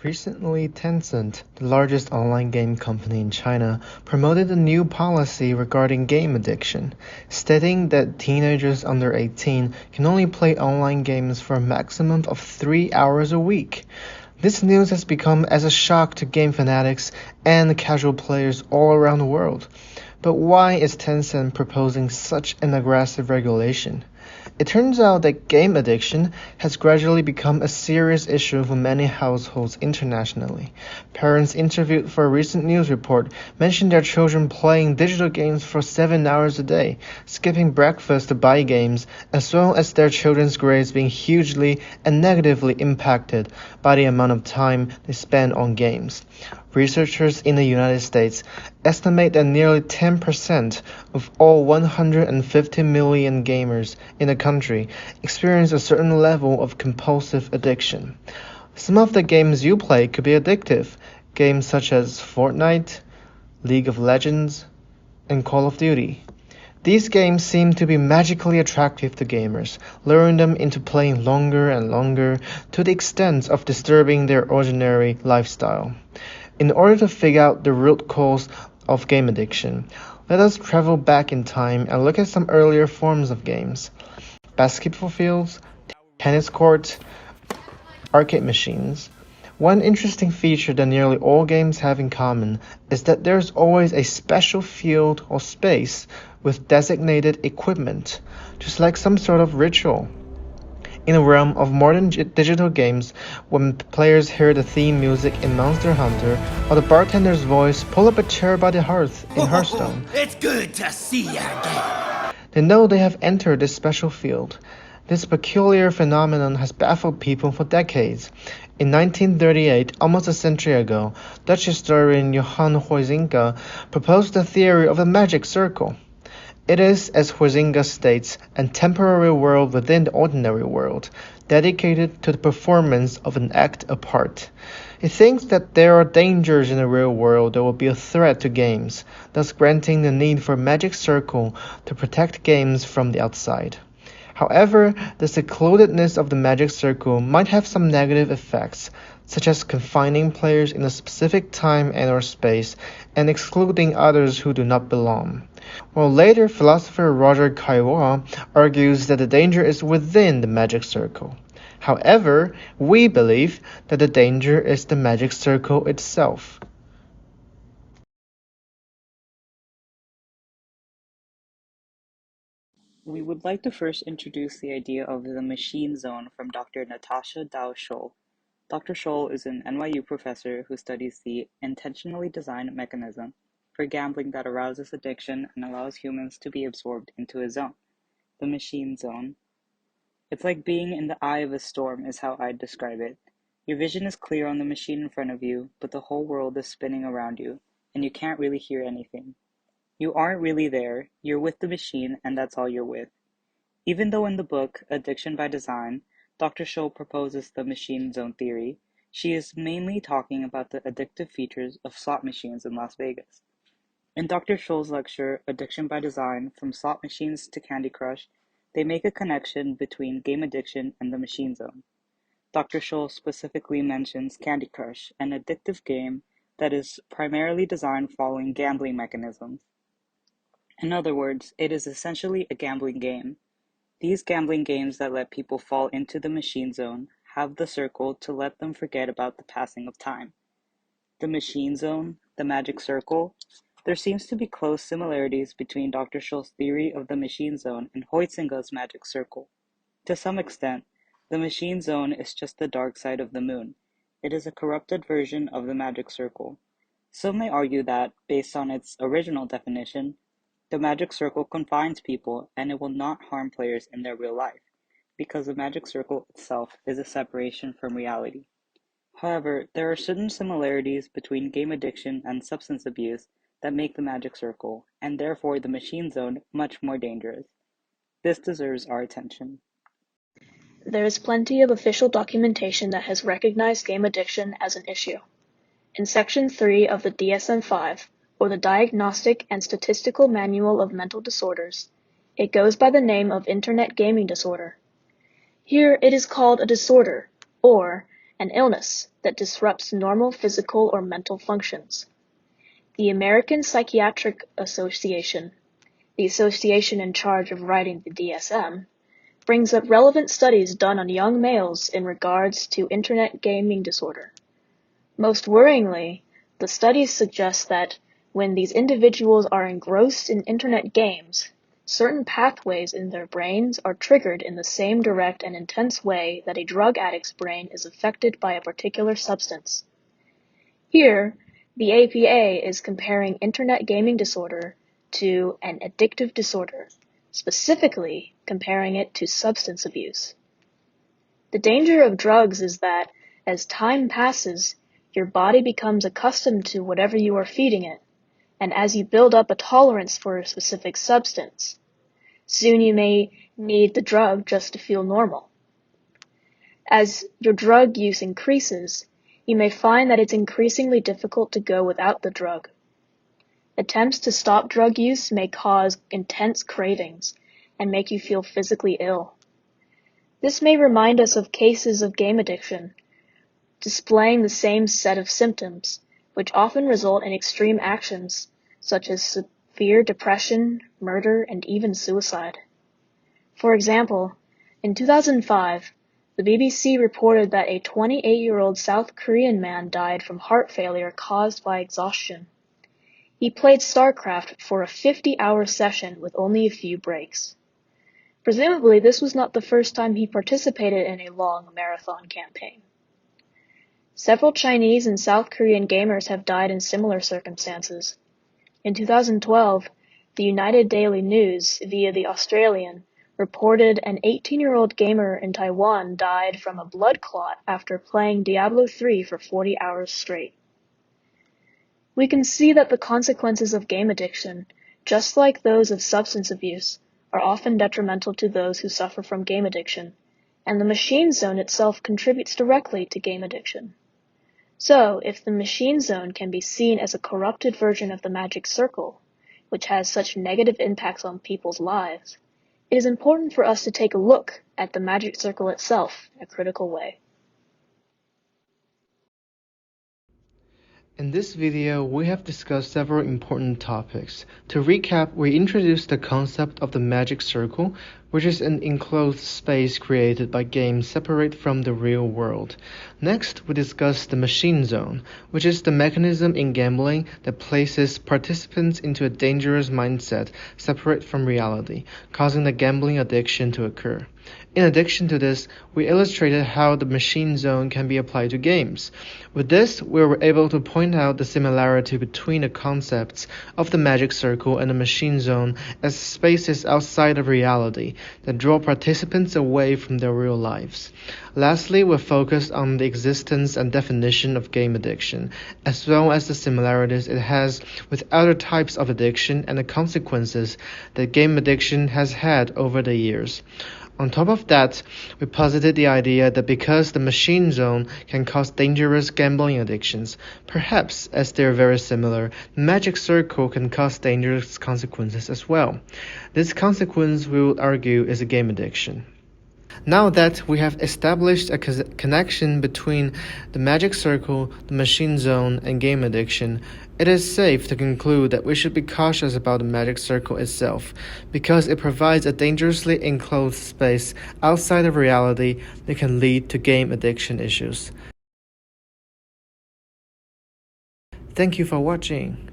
Recently, Tencent, the largest online game company in China, promoted a new policy regarding game addiction, stating that teenagers under 18 can only play online games for a maximum of 3 hours a week. This news has become as a shock to game fanatics and casual players all around the world. But why is Tencent proposing such an aggressive regulation? It turns out that game addiction has gradually become a serious issue for many households internationally. Parents interviewed for a recent news report mentioned their children playing digital games for 7 hours a day, skipping breakfast to buy games, as well as their children's grades being hugely and negatively impacted by the amount of time they spend on games. Researchers in the United States estimate that nearly 10% of all 150 million gamers in the country experience a certain level of compulsive addiction. Some of the games you play could be addictive, games such as Fortnite, League of Legends, and Call of Duty. These games seem to be magically attractive to gamers, luring them into playing longer and longer to the extent of disturbing their ordinary lifestyle. In order to figure out the root cause of game addiction, let us travel back in time and look at some earlier forms of games. Basketball fields, tennis courts, arcade machines. One interesting feature that nearly all games have in common is that there's always a special field or space with designated equipment, just like some sort of ritual. In the realm of modern digital games, when players hear the theme music in Monster Hunter or the bartender's voice pull up a chair by the hearth in Hearthstone, it's good to see you again. They know they have entered this special field. This peculiar phenomenon has baffled people for decades. In 1938, almost a century ago, Dutch historian Johan Huizinga proposed the theory of the magic circle. It is, as Huizinga states, a temporary world within the ordinary world, dedicated to the performance of an act apart. He thinks that there are dangers in the real world that will be a threat to games, thus granting the need for a magic circle to protect games from the outside. However, the secludedness of the magic circle might have some negative effects, such as confining players in a specific time and/or space and excluding others who do not belong. While later philosopher Roger Caillois argues that the danger is within the magic circle. However, we believe that the danger is the magic circle itself. We would like to first introduce the idea of the machine zone from Dr. Natasha Dow-Scholl. Dr. Scholl is an NYU professor who studies the intentionally designed mechanism for gambling that arouses addiction and allows humans to be absorbed into a zone, the machine zone. It's like being in the eye of a storm is how I'd describe it. Your vision is clear on the machine in front of you, but the whole world is spinning around you, and you can't really hear anything. You aren't really there, you're with the machine, and that's all you're with. Even though in the book, Addiction by Design, Dr. Scholl proposes the machine zone theory, she is mainly talking about the addictive features of slot machines in Las Vegas. In Dr. Scholl's lecture, Addiction by Design, From Slot Machines to Candy Crush, they make a connection between game addiction and the machine zone. Dr. Scholl specifically mentions Candy Crush, an addictive game that is primarily designed following gambling mechanisms. In other words, it is essentially a gambling game. These gambling games that let people fall into the machine zone have the circle to let them forget about the passing of time. The machine zone, the magic circle, there seems to be close similarities between Dr. Scholl's theory of the machine zone and Huizinga's magic circle. To some extent, the machine zone is just the dark side of the moon. It is a corrupted version of the magic circle. Some may argue that, based on its original definition, the magic circle confines people and it will not harm players in their real life, because the magic circle itself is a separation from reality. However, there are certain similarities between game addiction and substance abuse that make the magic circle, and therefore the machine zone, much more dangerous. This deserves our attention. There is plenty of official documentation that has recognized game addiction as an issue. In Section 3 of the DSM-5, or the Diagnostic and Statistical Manual of Mental Disorders, it goes by the name of Internet Gaming Disorder. Here it is called a disorder, or, an illness that disrupts normal physical or mental functions. The American Psychiatric Association, the association in charge of writing the DSM, brings up relevant studies done on young males in regards to internet gaming disorder. Most worryingly, the studies suggest that when these individuals are engrossed in internet games, certain pathways in their brains are triggered in the same direct and intense way that a drug addict's brain is affected by a particular substance. Here, the APA is comparing internet gaming disorder to an addictive disorder, specifically comparing it to substance abuse. The danger of drugs is that, as time passes, your body becomes accustomed to whatever you are feeding it, and as you build up a tolerance for a specific substance, soon you may need the drug just to feel normal. As your drug use increases, you may find that it's increasingly difficult to go without the drug. Attempts to stop drug use may cause intense cravings and make you feel physically ill. This may remind us of cases of game addiction, displaying the same set of symptoms, which often result in extreme actions, such as severe depression, murder, and even suicide. For example, in 2005, the BBC reported that a 28-year-old South Korean man died from heart failure caused by exhaustion. He played StarCraft for a 50-hour session with only a few breaks. Presumably, this was not the first time he participated in a long marathon campaign. Several Chinese and South Korean gamers have died in similar circumstances. In 2012, the United Daily News, via The Australian, reported an 18-year-old gamer in Taiwan died from a blood clot after playing Diablo 3 for 40 hours straight. We can see that the consequences of game addiction, just like those of substance abuse, are often detrimental to those who suffer from game addiction, and the machine zone itself contributes directly to game addiction. So, if the machine zone can be seen as a corrupted version of the magic circle, which has such negative impacts on people's lives, it is important for us to take a look at the magic circle itself in a critical way. In this video, we have discussed several important topics. To recap, we introduced the concept of the magic circle, which is an enclosed space created by games separate from the real world. Next, we discussed the machine zone, which is the mechanism in gambling that places participants into a dangerous mindset separate from reality, causing the gambling addiction to occur. In addition to this, we illustrated how the machine zone can be applied to games. With this, we were able to point out the similarity between the concepts of the magic circle and the machine zone as spaces outside of reality that draw participants away from their real lives. Lastly, we focused on the existence and definition of game addiction, as well as the similarities it has with other types of addiction and the consequences that game addiction has had over the years. On top of that, we posited the idea that because the machine zone can cause dangerous gambling addictions, perhaps as they are very similar, the magic circle can cause dangerous consequences as well. This consequence, we would argue, is a game addiction. Now that we have established a connection between the magic circle, the machine zone, and game addiction, it is safe to conclude that we should be cautious about the magic circle itself, because it provides a dangerously enclosed space outside of reality that can lead to game addiction issues. Thank you for watching.